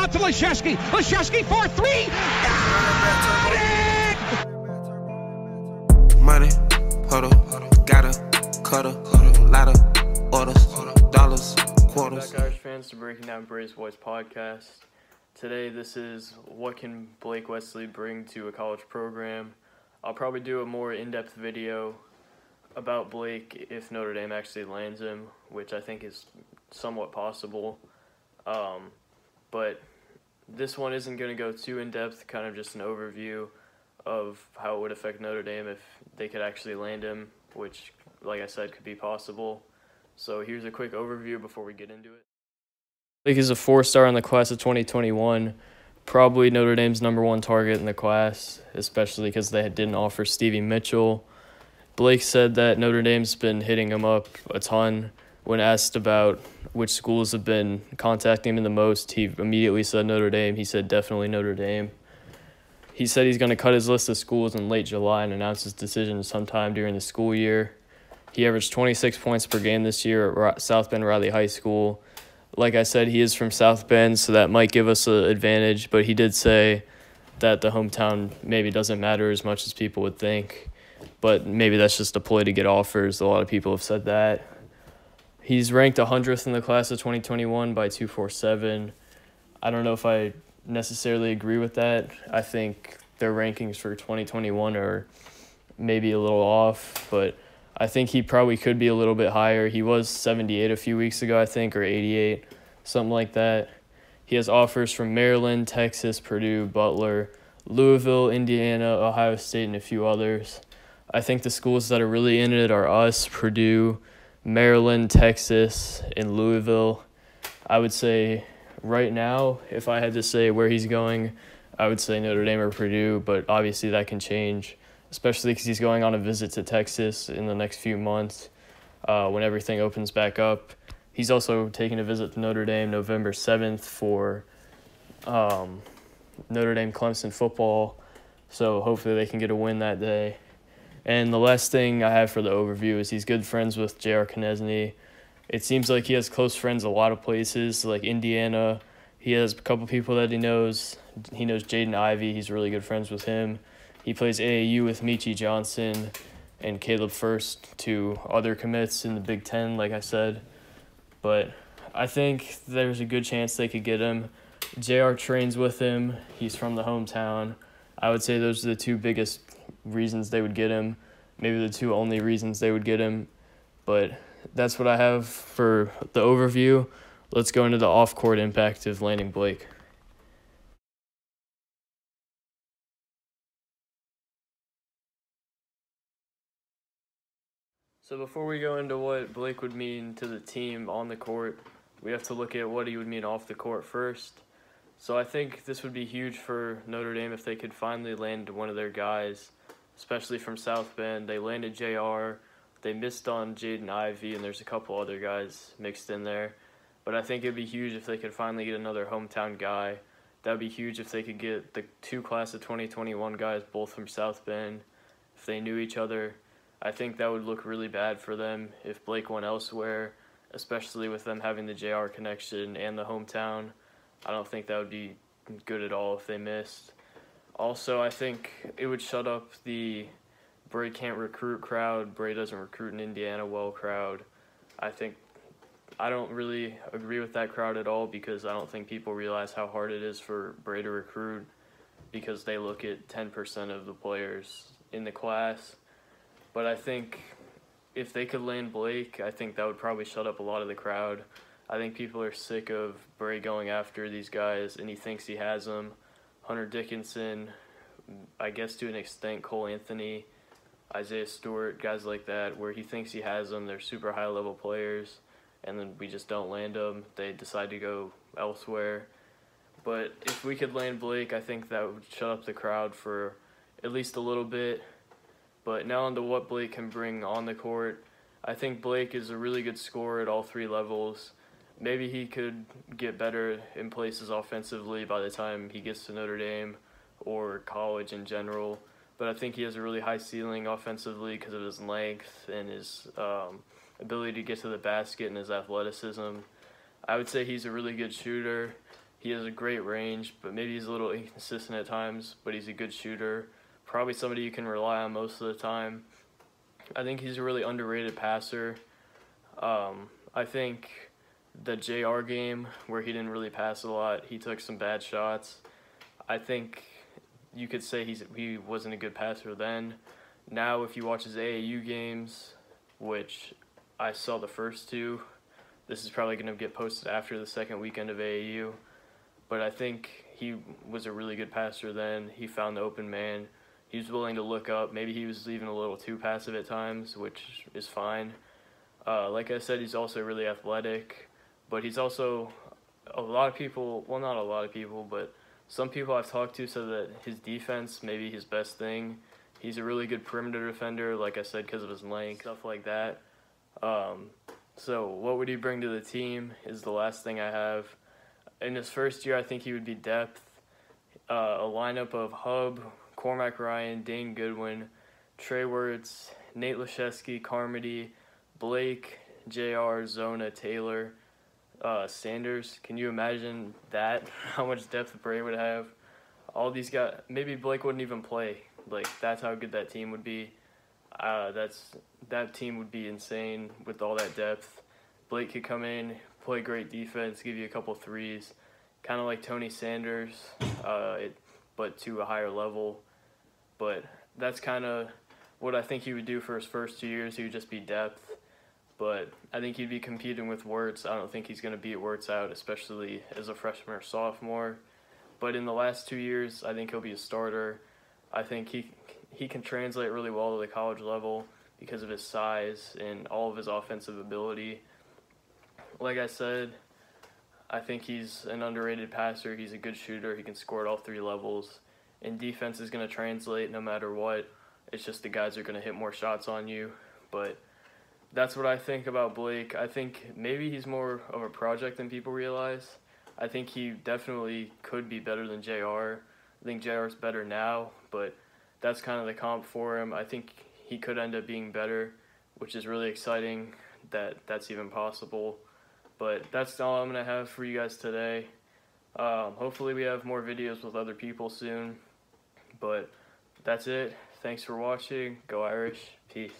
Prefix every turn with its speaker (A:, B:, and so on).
A: out to Leszewski. Leszewski for three. Got it!
B: Money, huddle, gotta, cutter, lot of orders, dollars, quarters.
C: Back, Irish fans, to Breaking Down Bray's Boys podcast. Today, this is what can Blake Wesley bring to a college program. I'll probably do a more in-depth video about Blake if Notre Dame actually lands him, which I think is somewhat possible. But this one isn't going to go too in-depth, kind of just an overview of how it would affect Notre Dame if they could actually land him, which, like I said, could be possible. So here's a quick overview before we get into it. Blake is a 4-star in the class of 2021, probably Notre Dame's #1 target in the class, especially because they didn't offer Stevie Mitchell. Blake said that Notre Dame's been hitting him up a ton. When asked about which schools have been contacting him the most, he immediately said Notre Dame. He said definitely Notre Dame. He said he's going to cut his list of schools in late July and announce his decision sometime during the school year. He averaged 26 points per game this year at South Bend Riley High School. Like I said, he is from South Bend, so that might give us an advantage, but he did say that the hometown maybe doesn't matter as much as people would think. But maybe that's just a ploy to get offers. A lot of people have said that. He's ranked 100th in the class of 2021 by 247. I don't know if I necessarily agree with that. I think their rankings for 2021 are maybe a little off, but I think he probably could be a little bit higher. He was 78 a few weeks ago, I think, or 88, something like that. He has offers from Maryland, Texas, Purdue, Butler, Louisville, Indiana, Ohio State, and a few others. I think the schools that are really in it are us, Purdue, Maryland, Texas, and Louisville. I would say right now, if I had to say where he's going, I would say Notre Dame or Purdue, but obviously that can change, especially because he's going on a visit to Texas in the next few months when everything opens back up. He's also taking a visit to Notre Dame November 7th for Notre Dame Clemson football, so hopefully they can get a win that day. And the last thing I have for the overview is he's good friends with J.R. Knesny. It seems like he has close friends a lot of places, like Indiana. He has a couple people that he knows. He knows Jaden Ivey. He's really good friends with him. He plays AAU with Michi Johnson and Caleb First, two other commits in the Big Ten, like I said. But I think there's a good chance they could get him. JR trains with him. He's from the hometown. I would say those are the two biggest reasons they would get him. Maybe the two only reasons they would get him. But that's what I have for the overview. Let's go into the off-court impact of landing Blake. So before we go into what Blake would mean to the team on the court, we have to look at what he would mean off the court first. So I think this would be huge for Notre Dame if they could finally land one of their guys, especially from South Bend. They landed JR. They missed on Jaden Ivey, and there's a couple other guys mixed in there. But I think it would be huge if they could finally get another hometown guy. That would be huge if they could get the two class of 2021 guys, both from South Bend, if they knew each other. I think that would look really bad for them if Blake went elsewhere, especially with them having the JR connection and the hometown. I don't think that would be good at all if they missed. Also, I think it would shut up the Bray can't recruit crowd, Bray doesn't recruit in Indiana well crowd. I don't really agree with that crowd at all because I don't think people realize how hard it is for Bray to recruit because they look at 10% of the players in the class. But I think if they could land Blake, I think that would probably shut up a lot of the crowd. I think people are sick of Bray going after these guys, and he thinks he has them. Hunter Dickinson, I guess to an extent Cole Anthony, Isaiah Stewart, guys like that, where he thinks he has them. They're super high-level players, and then we just don't land them. They decide to go elsewhere. But if we could land Blake, I think that would shut up the crowd for at least a little bit. But now on to what Blake can bring on the court. I think Blake is a really good scorer at all three levels. Maybe he could get better in places offensively by the time he gets to Notre Dame or college in general. But I think he has a really high ceiling offensively because of his length and his ability to get to the basket and his athleticism. I would say he's a really good shooter. He has a great range, but maybe he's a little inconsistent at times, but he's a good shooter. Probably somebody you can rely on most of the time. I think he's a really underrated passer. I think the JR game, where he didn't really pass a lot, he took some bad shots. I think you could say he wasn't a good passer then. Now, if you watch his AAU games, which I saw the first two, this is probably going to get posted after the second weekend of AAU, but I think he was a really good passer then. He found the open man. He was willing to look up. Maybe he was even a little too passive at times, which is fine. Like I said, he's also really athletic, but he's also a lot of people, well, not a lot of people, but some people I've talked to said that his defense may be his best thing. He's a really good perimeter defender, like I said, because of his length, stuff like that. So what would he bring to the team is the last thing I have. In his first year, I think he would be depth. A lineup of Hub, Cormac Ryan, Dane Goodwin, Trey Wirtz, Nate Laszewski, Carmody, Blake, JR, Zona, Taylor, Sanders. Can you imagine that? How much depth Bray would have? All these guys, maybe Blake wouldn't even play. Like, that's how good that team would be. That team would be insane with all that depth. Blake could come in, play great defense, give you a couple threes, kind of like Tony Sanders, but to a higher level. But that's kind of what I think he would do for his first 2 years. He would just be depth. But I think he'd be competing with Wirtz. I don't think he's going to beat Wirtz out, especially as a freshman or sophomore. But in the last 2 years, I think he'll be a starter. I think he can translate really well to the college level because of his size and all of his offensive ability. Like I said, I think he's an underrated passer. He's a good shooter. He can score at all three levels. And defense is going to translate no matter what. It's just the guys are going to hit more shots on you. But that's what I think about Blake. I think maybe he's more of a project than people realize. I think he definitely could be better than JR. I think JR's better now, but that's kind of the comp for him. I think he could end up being better, which is really exciting that that's even possible. But that's all I'm going to have for you guys today. Hopefully we have more videos with other people soon. But that's it. Thanks for watching. Go Irish. Peace.